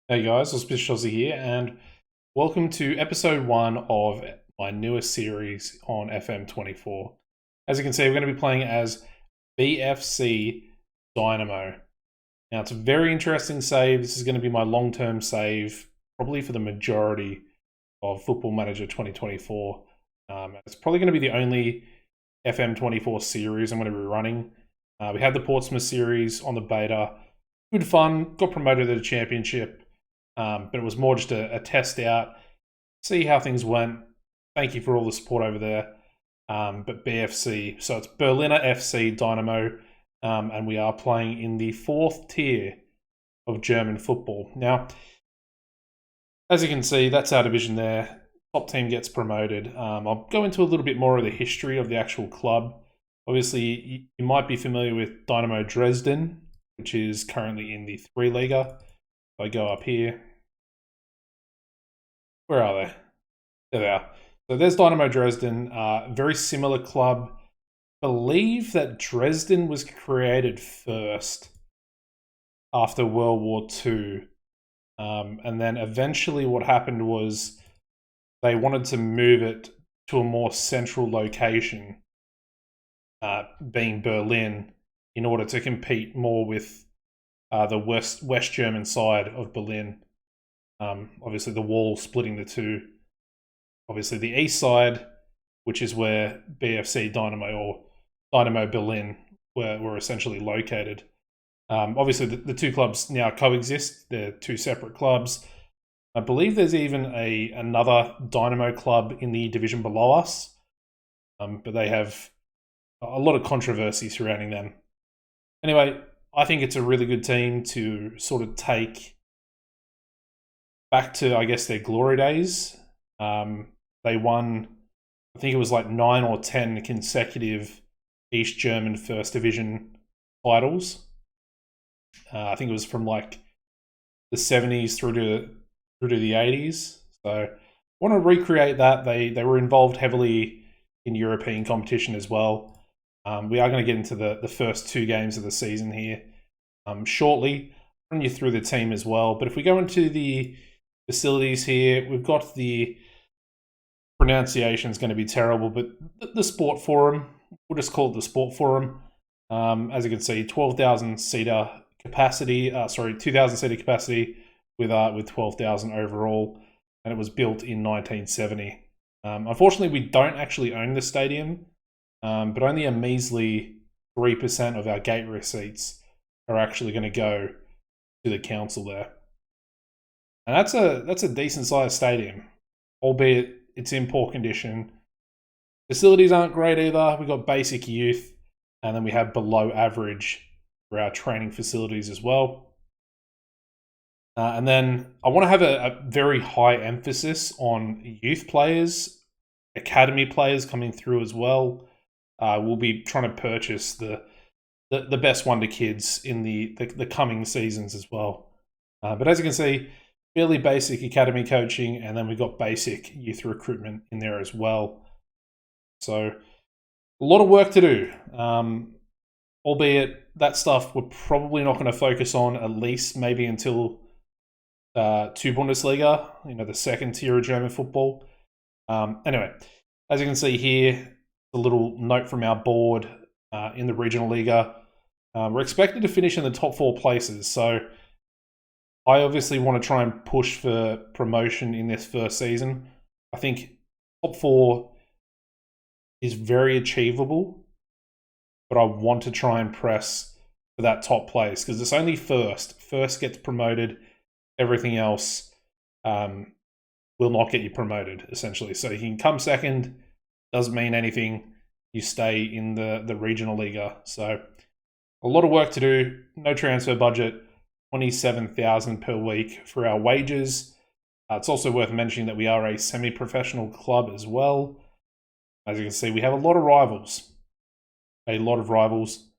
Hey guys, it's Bishozzy here, and welcome to episode 1 of my newest series on FM24. As you can see, we're going to be playing as BFC Dynamo. Now, it's a very interesting save. This is going to be my long-term save, probably for the majority of Football Manager 2024. It's probably going to be the only FM24 series I'm going to be running. We had the Portsmouth series on the beta. Good fun, got promoted to the championship. But it was more just a test out, see how things went. Thank you for all the support over there. But BFC, so it's Berliner FC Dynamo, and we are playing in the 4th tier of German football. Now, as you can see, that's our division there. Top team gets promoted. I'll go into a little bit more of the history of the actual club. Obviously, you might be familiar with Dynamo Dresden, which is currently in the 3 Liga. If I go up here, where are they? There they are. So there's Dynamo Dresden, very similar club. I believe that Dresden was created first after World War II. And then eventually what happened was they wanted to move it to a more central location, being Berlin, in order to compete more with the West German side of Berlin. Obviously, the wall splitting the two. Obviously, the east side, which is where BFC Dynamo or Dynamo Berlin were essentially located. Obviously, the two clubs now coexist. They're two separate clubs. I believe there's even another Dynamo club in the division below us, but they have a lot of controversy surrounding them. Anyway, I think it's a really good team to sort of take back to, I guess, their glory days. They won, I think it was like 9 or 10 consecutive East German First Division titles. I think it was from like the 70s through to the 80s. So I want to recreate that. They were involved heavily in European competition as well. We are going to get into the first 2 games of the season here shortly. I'll run you through the team as well. But if we go into the facilities here, we've got the pronunciation is going to be terrible, but the Sport Forum, we'll just call it the Sport Forum. As you can see, 12,000 seater capacity, 2,000 seater capacity with 12,000 overall, and it was built in 1970. Unfortunately, we don't actually own the stadium, but only a measly 3% of our gate receipts are actually going to go to the council there. And that's a decent sized stadium, albeit it's in poor condition. Facilities aren't great either. We've got basic youth, and then we have below average for our training facilities as well. And then I want to have a very high emphasis on youth players, academy players coming through as well. We'll be trying to purchase the best wonder kids in the coming seasons as well. But as you can see, fairly basic academy coaching, and then we've got basic youth recruitment in there as well. So a lot of work to do, albeit that stuff we're probably not going to focus on at least maybe until 2 Bundesliga, the second tier of German football. Anyway, as you can see here, a little note from our board in the regional Liga. We're expected to finish in the top 4 places, so I obviously want to try and push for promotion in this first season. I think top 4 is very achievable, but I want to try and press for that top place because it's only first. First gets promoted. Everything else will not get you promoted, essentially. So you can come second, doesn't mean anything. You stay in the regional Liga. So a lot of work to do. No transfer budget. 27,000 per week for our wages. It's also worth mentioning that we are a semi-professional club as well. As you can see, we have a lot of rivals. A lot of rivals.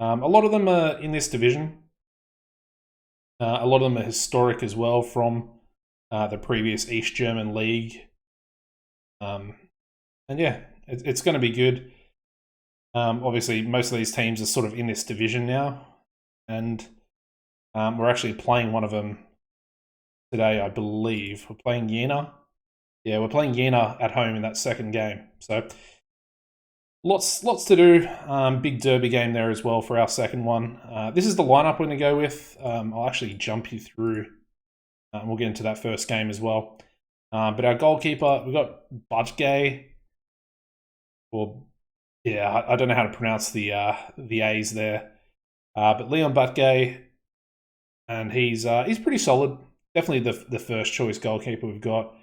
A lot of them are in this division. A lot of them are historic as well from the previous East German League. And yeah, it's going to be good. Obviously, most of these teams are sort of in this division now. And we're actually playing one of them today, I believe. We're playing Jena. Yeah, we're playing Jena at home in that second game. So lots to do. Big derby game there as well for our second one. This is the lineup we're going to go with. I'll actually jump you through. We'll get into that first game as well. But our goalkeeper, we've got Budgay. Well, yeah, I don't know how to pronounce the A's there. But Leon Budgay, and he's pretty solid. Definitely the first choice goalkeeper we've got.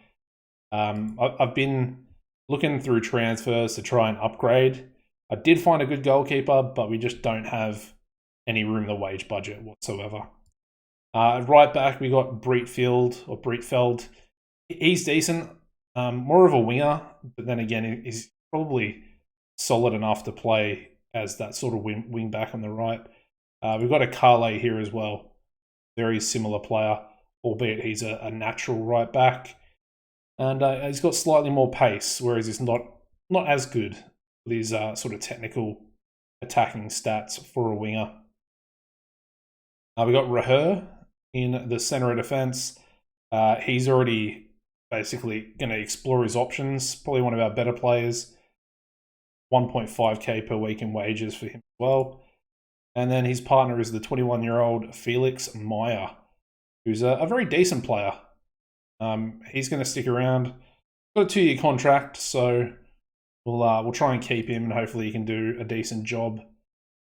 I've been looking through transfers to try and upgrade. I did find a good goalkeeper, but we just don't have any room in the wage budget whatsoever. Right back, we got Breitfeld. He's decent. More of a winger, but then again, he's probably solid enough to play as that sort of wing back on the right. We've got a Carle here as well. Very similar player, albeit he's a natural right back. And he's got slightly more pace, whereas he's not as good with his sort of technical attacking stats for a winger. We got Reher in the centre of defence. He's already basically going to explore his options. Probably one of our better players. 1.5k per week in wages for him as well. And then his partner is the 21-year-old Felix Meyer, who's a very decent player. He's going to stick around. Got a 2-year contract, so we'll try and keep him, and hopefully he can do a decent job.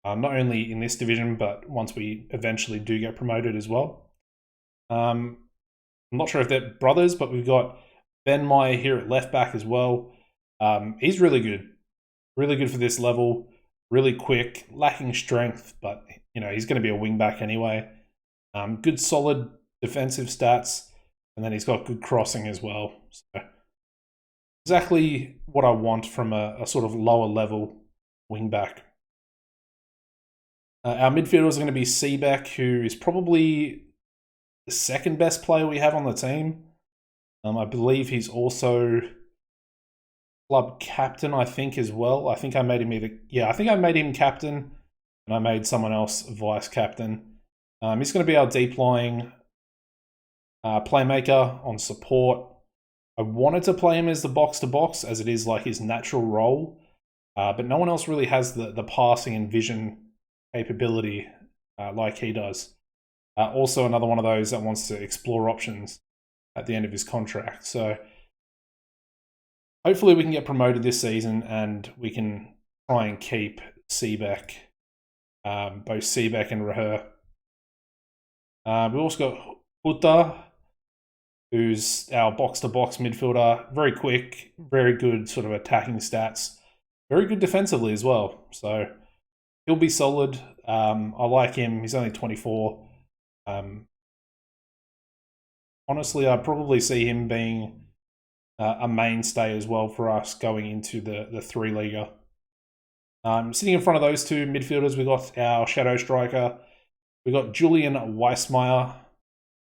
Not only in this division, but once we eventually do get promoted as well. I'm not sure if they're brothers, but we've got Ben Meyer here at left back as well. He's really good. Really good for this level. Really quick, lacking strength, but he's going to be a wing back anyway. Good solid defensive stats, and then he's got good crossing as well. So exactly what I want from a sort of lower level wing back. Our midfielders are going to be Seebeck, who is probably the second best player we have on the team. I believe he's also club captain, I think, as well. I think I made him captain, and I made someone else vice captain. He's going to be our deep lying playmaker on support. I wanted to play him as the box to box, as it is like his natural role, but no one else really has the passing and vision capability like he does. Also another one of those that wants to explore options at the end of his contract. So hopefully we can get promoted this season and we can try and keep Seebeck, both Seebeck and Reher. We've also got Hutter, who's our box-to-box midfielder. Very quick, very good sort of attacking stats. Very good defensively as well. So he'll be solid. I like him. He's only 24. Honestly, I probably see him being a mainstay as well for us going into the three-leaguer. Sitting in front of those two midfielders, we've got our shadow striker. We've got Julian Weissmeyer.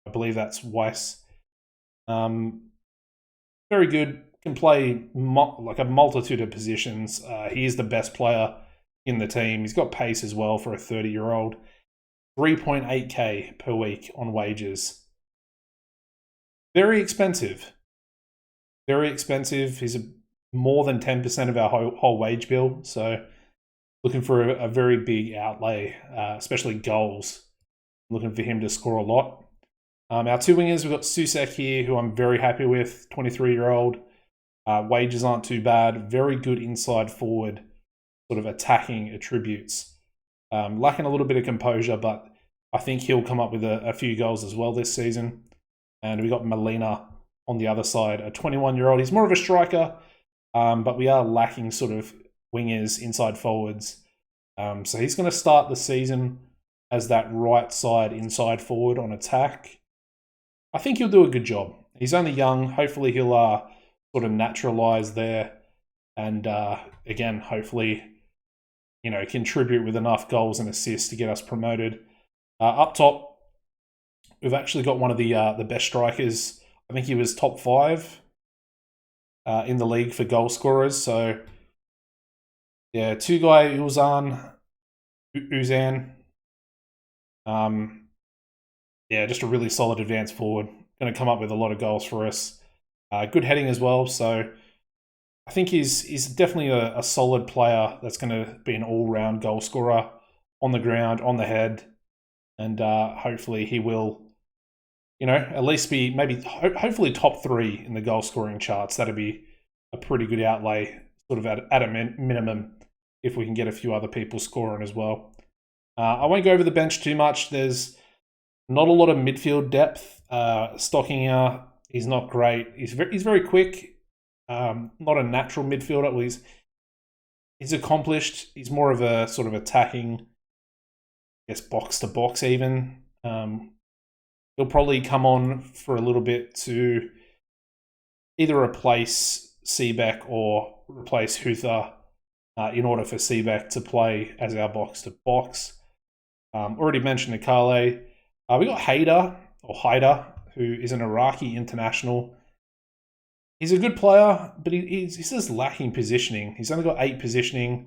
I believe that's Weiss. Very good. Can play like a multitude of positions. He is the best player in the team. He's got pace as well for a 30-year-old. 3.8k per week on wages. Very expensive. Very expensive. He's more than 10% of our whole wage bill. So looking for a very big outlay, especially goals. Looking for him to score a lot. Our two wingers, we've got Susek here, who I'm very happy with, 23-year-old. Wages aren't too bad. Very good inside forward sort of attacking attributes. Lacking a little bit of composure, but I think he'll come up with a few goals as well this season. And we got Molina on the other side, a 21-year-old. He's more of a striker, but we are lacking sort of wingers, inside forwards. So he's going to start the season as that right side inside forward on attack. I think he'll do a good job. He's only young. Hopefully he'll sort of naturalise there. And again, hopefully, contribute with enough goals and assists to get us promoted. Up top, we've actually got one of the best strikers. I think he was top 5 in the league for goal scorers. So, yeah, Tugay Uzan. Yeah, just a really solid advanced forward. going to come up with a lot of goals for us. Good heading as well, so I think he's definitely a solid player that's going to be an all-round goal scorer on the ground, on the head, and hopefully he will, at least be hopefully top 3 in the goal scoring charts. That'd be a pretty good outlay, sort of at a minimum, if we can get a few other people scoring as well. I won't go over the bench too much. There's not a lot of midfield depth. Stockinger, he's not great. He's very quick. Not a natural midfielder. Well, he's accomplished. He's more of a sort of attacking, I guess, box to box even. He'll probably come on for a little bit to either replace Seebeck or replace Huther in order for Seebeck to play as our box to box. Already mentioned Akale. We got Haider, who is an Iraqi international. He's a good player, but he's just lacking positioning. He's only got 8 positioning,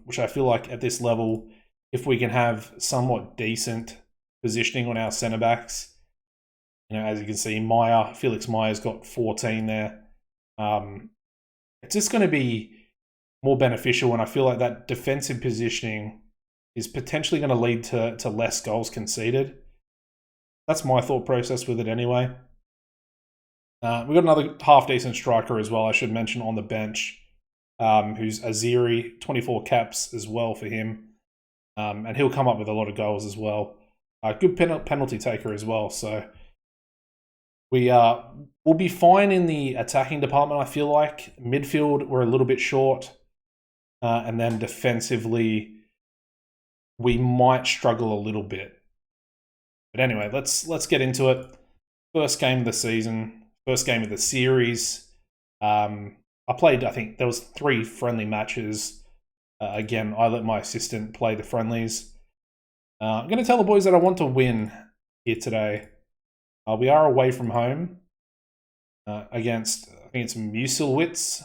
which I feel like at this level, if we can have somewhat decent positioning on our centre backs, as you can see, Felix Meyer's got 14 there. It's just going to be more beneficial, and I feel like that defensive positioning is potentially going to lead to less goals conceded. That's my thought process with it anyway. We've got another half-decent striker as well, I should mention, on the bench, who's Aziri, 24 caps as well for him. And he'll come up with a lot of goals as well. Good penalty taker as well. So we'll be fine in the attacking department, I feel like. Midfield, we're a little bit short. And then defensively, we might struggle a little bit. But anyway, let's get into it. First game of the season. First game of the series. I think there was 3 friendly matches. Again, I let my assistant play the friendlies. I'm going to tell the boys that I want to win here today. We are away from home against, I think it's Muselwitz.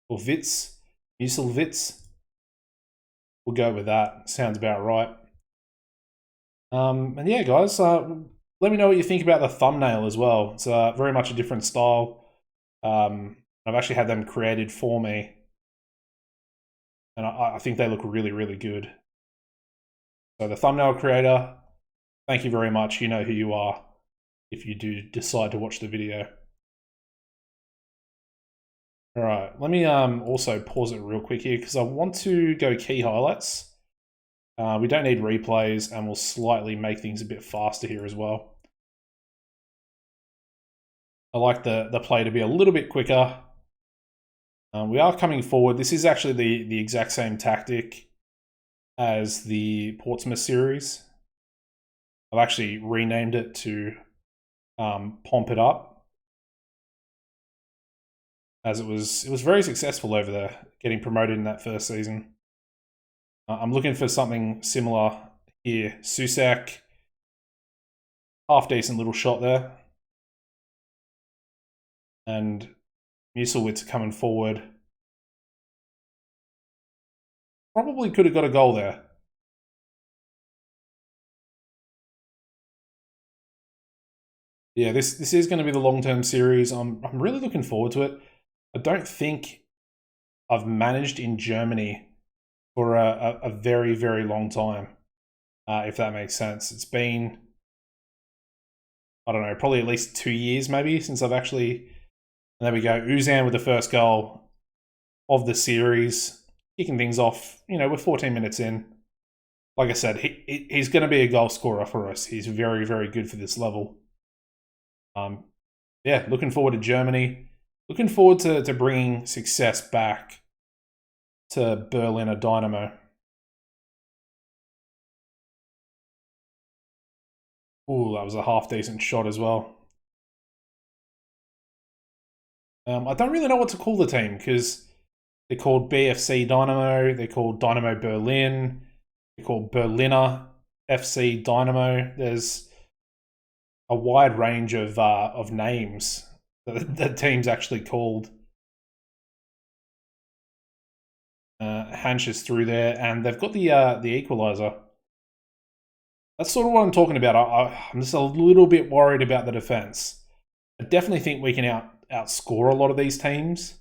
Or Witz. Muselwitz. We'll go with that. Sounds about right. And yeah, guys, let me know what you think about the thumbnail as well. It's very much a different style. I've actually had them created for me. And I think they look really, really good. So the thumbnail creator, thank you very much. You know who you are if you do decide to watch the video. All right, let me also pause it real quick here because I want to go key highlights. We don't need replays, and we'll slightly make things a bit faster here as well. I like the play to be a little bit quicker. We are coming forward. This is actually the exact same tactic as the Portsmouth series. I've actually renamed it to Pomp It Up, as it was very successful over there, getting promoted in that first season. I'm looking for something similar here. Susak, half-decent little shot there. And Muselwitz coming forward. Probably could have got a goal there. Yeah, this is going to be the long-term series. I'm really looking forward to it. I don't think I've managed in Germany for a very, very long time, if that makes sense. It's been, I don't know, probably at least 2 years maybe since I've actually... And there we go, Uzan with the first goal of the series, kicking things off. We're 14 minutes in. Like I said, he's going to be a goal scorer for us. He's very, very good for this level. Yeah, looking forward to Germany. Looking forward to bringing success back to Berliner Dynamo. Ooh, that was a half-decent shot as well. I don't really know what to call the team because they're called BFC Dynamo, they're called Dynamo Berlin, they're called Berliner FC Dynamo. There's a wide range of names that the team's actually called. Hansch is through there, and they've got the equaliser. That's sort of what I'm talking about. I'm just a little bit worried about the defense. I definitely think we can outscore a lot of these teams.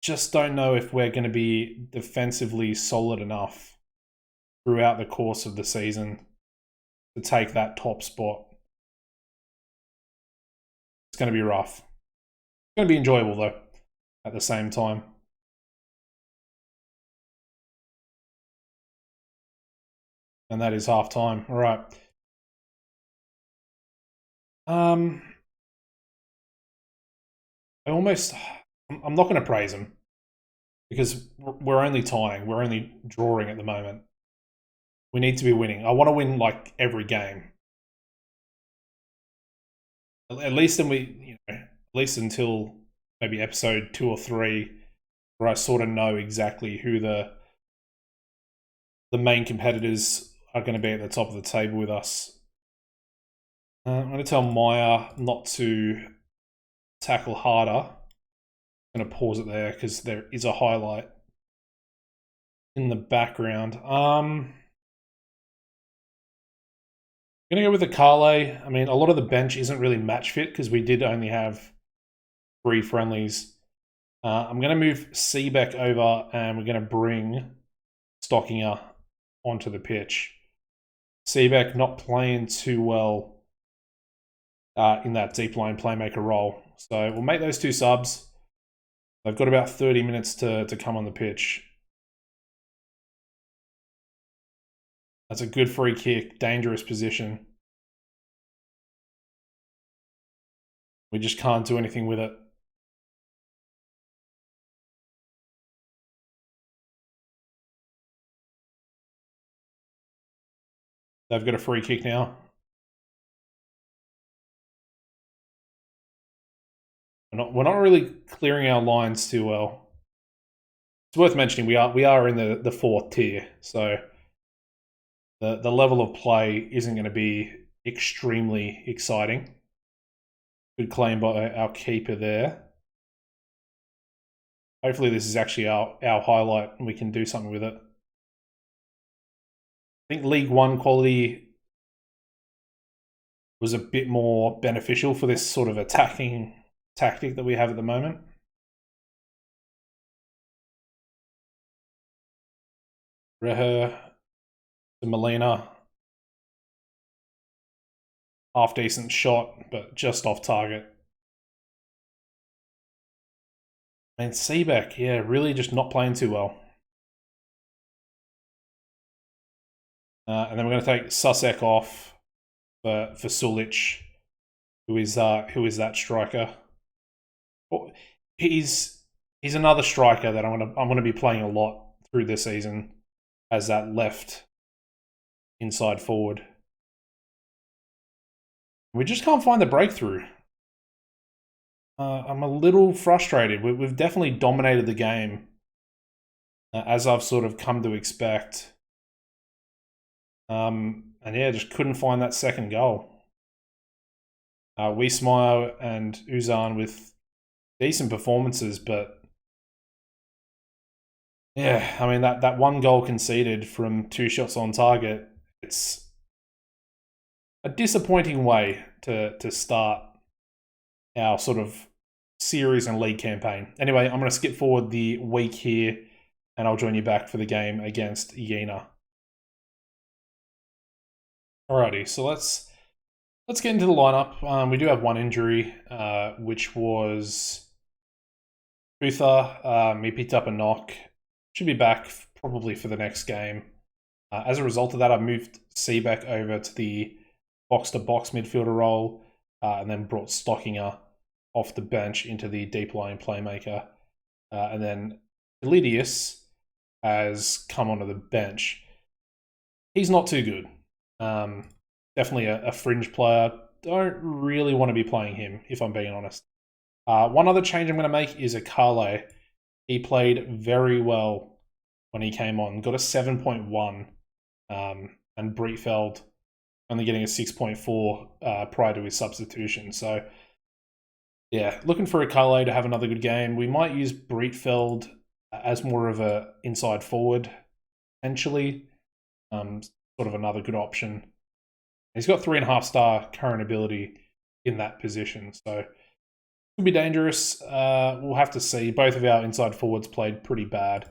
Just don't know if we're going to be defensively solid enough throughout the course of the season to take that top spot. It's going to be rough. It's going to be enjoyable, though, at the same time. And that is half time. All right. I'm not going to praise him because we're only tying. We're only drawing at the moment. We need to be winning. I want to win like every game. At least until maybe episode 2 or 3, where I sort of know exactly who the main competitors are going to be at the top of the table with us. I'm going to tell Maya not to tackle harder. I'm going to pause it there because there is a highlight in the background. I'm going to go with the Kale. I mean, a lot of the bench isn't really match fit because we did only have 3 friendlies. I'm going to move Seabeck over and we're going to bring Stockinger onto the pitch. Seabeck not playing too well in that deep line playmaker role. So we'll make those 2 subs. They've got about 30 minutes to come on the pitch. That's a good free kick, dangerous position. We just can't do anything with it. They've got a free kick now. We're not really clearing our lines too well. It's worth mentioning we are in the 4th tier, so the level of play isn't going to be extremely exciting. Good claim by our keeper there. Hopefully this is actually our highlight and we can do something with it. I think League 1 quality was a bit more beneficial for this sort of attacking tactic that we have at the moment. Reher to Molina. Half decent shot, but just off target. And Seabeck, yeah, really just not playing too well. And then we're going to take Susek off for Sulic, who is that striker. He's another striker that I'm gonna be playing a lot through this season as that left inside forward. We just can't find the breakthrough. I'm a little frustrated. We've definitely dominated the game, as I've sort of come to expect. And yeah, just couldn't find that second goal. Wiesmeyer and Uzan with decent performances, but yeah, I mean that 1 goal conceded from 2 shots on target, it's a disappointing way to start our sort of series and league campaign. Anyway, I'm going to skip forward the week here and I'll join you back for the game against Jena. Alrighty, so let's get into the lineup. We do have 1 injury, which was Uther. He picked up a knock. Should be back probably for the next game. As a result of that, I've moved Seabeck over to the box-to-box midfielder role and then brought Stockinger off the bench into the deep line playmaker. And then Elidius has come onto the bench. He's not too good. Definitely a fringe player. Don't really want to be playing him, if I'm being honest. One other change I'm going to make is a Kale. He played very well when he came on. Got a 7.1. And Breitfeld only getting a 6.4 prior to his substitution. So, yeah, looking for a Kale to have another good game. We might use Breitfeld as more of a inside forward, potentially. Sort sort of another good option. He's got 3.5-star current ability in that position, so could be dangerous. We'll have to see. Both of our inside forwards played pretty bad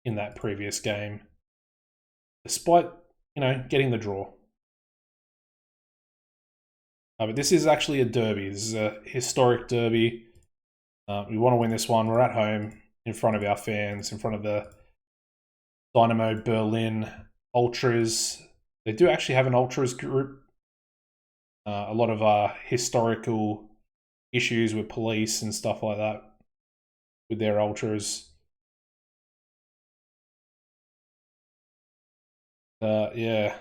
in that previous game, despite, getting the draw. But this is actually a derby. This is a historic derby. We want to win this one. We're at home in front of our fans, in front of the Dynamo Berlin Ultras. They do actually have an Ultras group. A lot of historical issues with police and stuff like that with their Ultras. Yeah.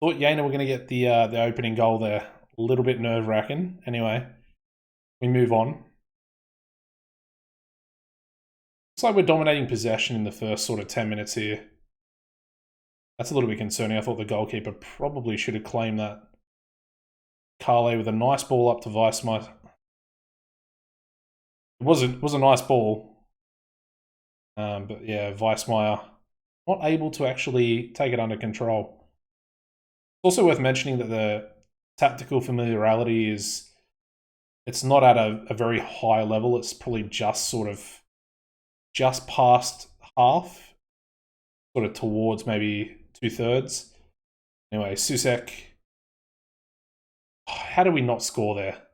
Thought Jena were going to get the opening goal there. A little bit nerve-wracking. Anyway, we move on. Looks like we're dominating possession in the first sort of 10 minutes here. That's a little bit concerning. I thought the goalkeeper probably should have claimed that. Carle with a nice ball up to Weissmeier. It was a nice ball. But yeah, Weissmeier not able to actually take it under control. It's also worth mentioning that the tactical familiarity it's not at a very high level. It's probably just past half, sort of towards maybe 2/3. Anyway, Susek. How do we not score there?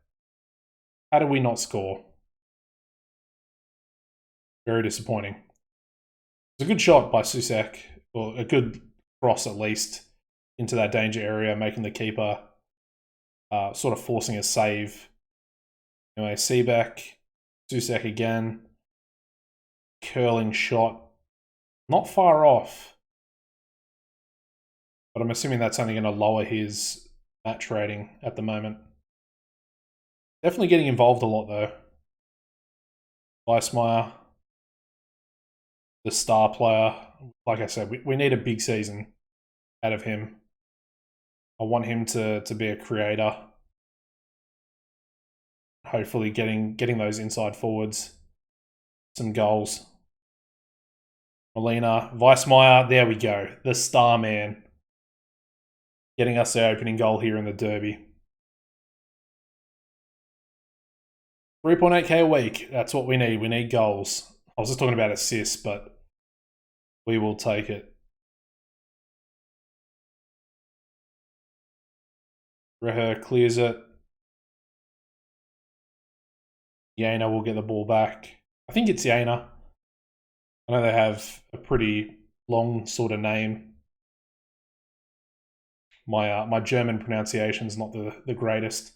How do we not score? Very disappointing. It's a good shot by Susek, or a good cross at least, into that danger area, making the keeper sort of forcing a save. Anyway, Seebeck, Susek again. Curling shot. Not far off. But I'm assuming that's only going to lower his match rating at the moment. Definitely getting involved a lot though. Weissmeier, the star player. Like I said, we need a big season out of him. I want him to be a creator. Hopefully getting those inside forwards some goals. Molina, Weissmeier, there we go. The star man. Getting us the opening goal here in the derby. 3.8k a week. That's what we need. We need goals. I was just talking about assists, but we will take it. Reher clears it. Jena will get the ball back. I think it's Jena. I know they have a pretty long sort of name. My German pronunciation's not the greatest.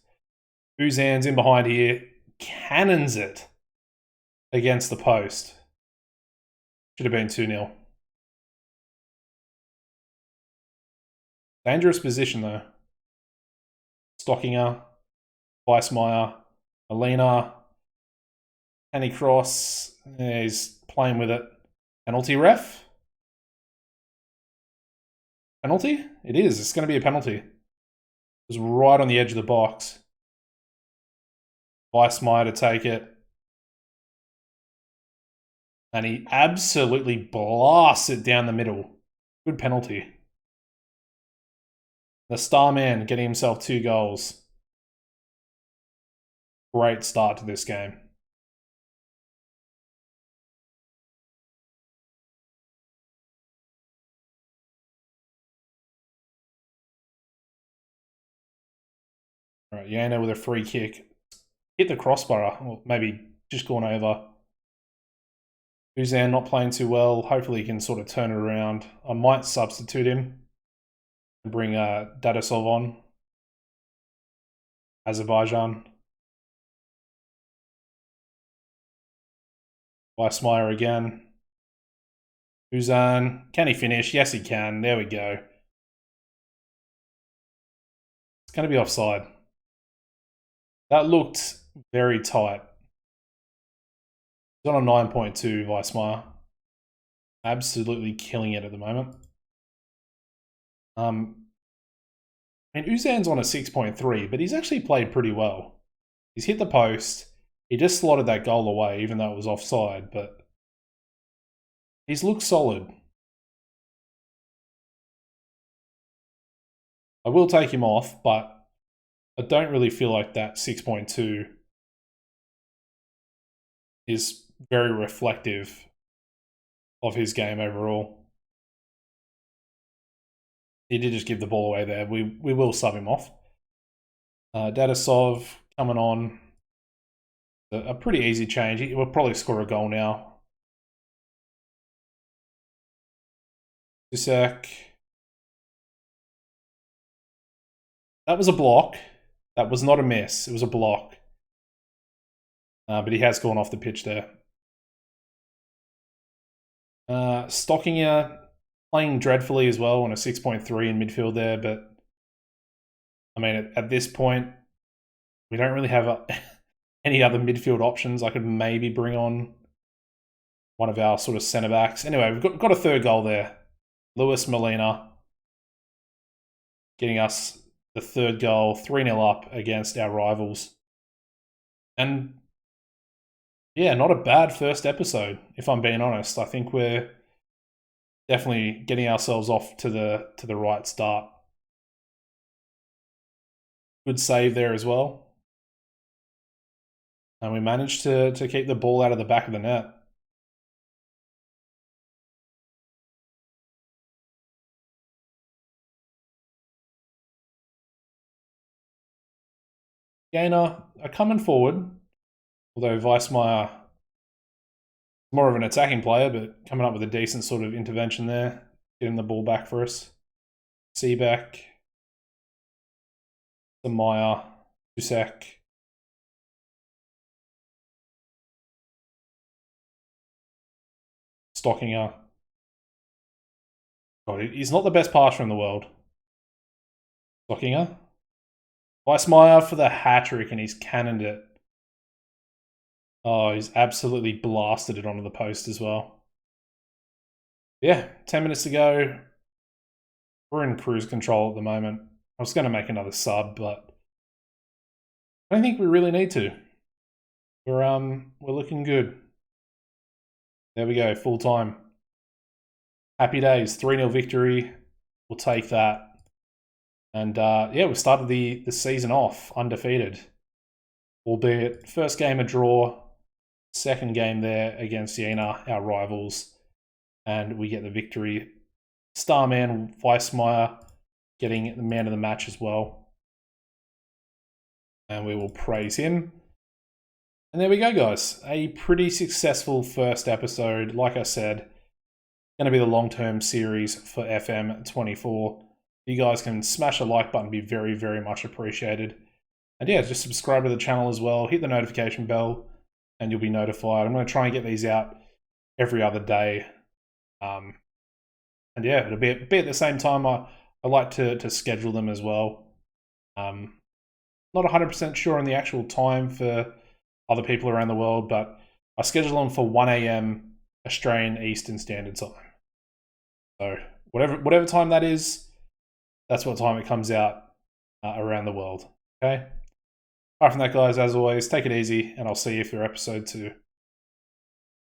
Uzan's in behind here. Cannons it against the post. Should have been 2-0. Dangerous position though. Stockinger, Weissmeier, Molina, Can he cross? Yeah, he's playing with it. Penalty, ref? Penalty? It is. It's going to be a penalty. It was right on the edge of the box. Weissmeier to take it. And he absolutely blasts it down the middle. Good penalty. The star man getting himself 2 goals. Great start to this game. All right, Jana with a free kick. Hit the crossbar, or maybe just gone over. Uzan not playing too well. Hopefully he can sort of turn it around. I might substitute him and bring Dadasov on. Azerbaijan. Weissmeier again. Uzan. Can he finish? Yes, he can. There we go. It's going to be offside. That looked very tight. He's on a 9.2, Weissmeier. Absolutely killing it at the moment. I mean, Uzan's on a 6.3, but he's actually played pretty well. He's hit the post. He just slotted that goal away, even though it was offside, but he's looked solid. I will take him off, but I don't really feel like that 6.2 is very reflective of his game overall. He did just give the ball away there. We will sub him off. Dadasov coming on. A pretty easy change. He will probably score a goal now. Dusek. That was a block. That was not a miss. It was a block. But he has gone off the pitch there. Stockinger playing dreadfully as well on a 6.3 in midfield there. But, I mean, at this point, we don't really have any other midfield options. I could maybe bring on one of our sort of centre-backs. Anyway, we've got a third goal there. Lewis Molina getting us the third goal, 3-0 up against our rivals. And yeah, not a bad first episode, if I'm being honest. I think we're definitely getting ourselves off to the right start. Good save there as well. And we managed to keep the ball out of the back of the net. Gainer are coming forward, although Weissmeyer more of an attacking player, but coming up with a decent sort of intervention there, getting the ball back for us. Seaback, Meyer, Dusek. Stockinger. God, he's not the best passer in the world. Stockinger. Weissmeyer for the hat-trick, and he's cannoned it. Oh, he's absolutely blasted it onto the post as well. Yeah, 10 minutes to go. We're in cruise control at the moment. I was going to make another sub, but I don't think we really need to. We're looking good. There we go, full time. Happy days, 3-0 victory. We'll take that. And yeah, we started the season off undefeated. Albeit, first game a draw, second game there against Jena, our rivals. And we get the victory. Starman Weissmeyer getting the man of the match as well. And we will praise him. And there we go, guys. A pretty successful first episode. Like I said, going to be the long-term series for FM24. You guys can smash a like button, be very, very much appreciated. And yeah, just subscribe to the channel as well. Hit the notification bell and you'll be notified. I'm going to try and get these out every other day. And yeah, it'll be at the same time. I like to schedule them as well. Not 100% sure on the actual time for other people around the world, but I schedule them for 1 a.m. Australian Eastern Standard Time. So whatever time that is, that's what time it comes out around the world. Okay? Apart from that, guys, as always, take it easy, and I'll see you for episode 2.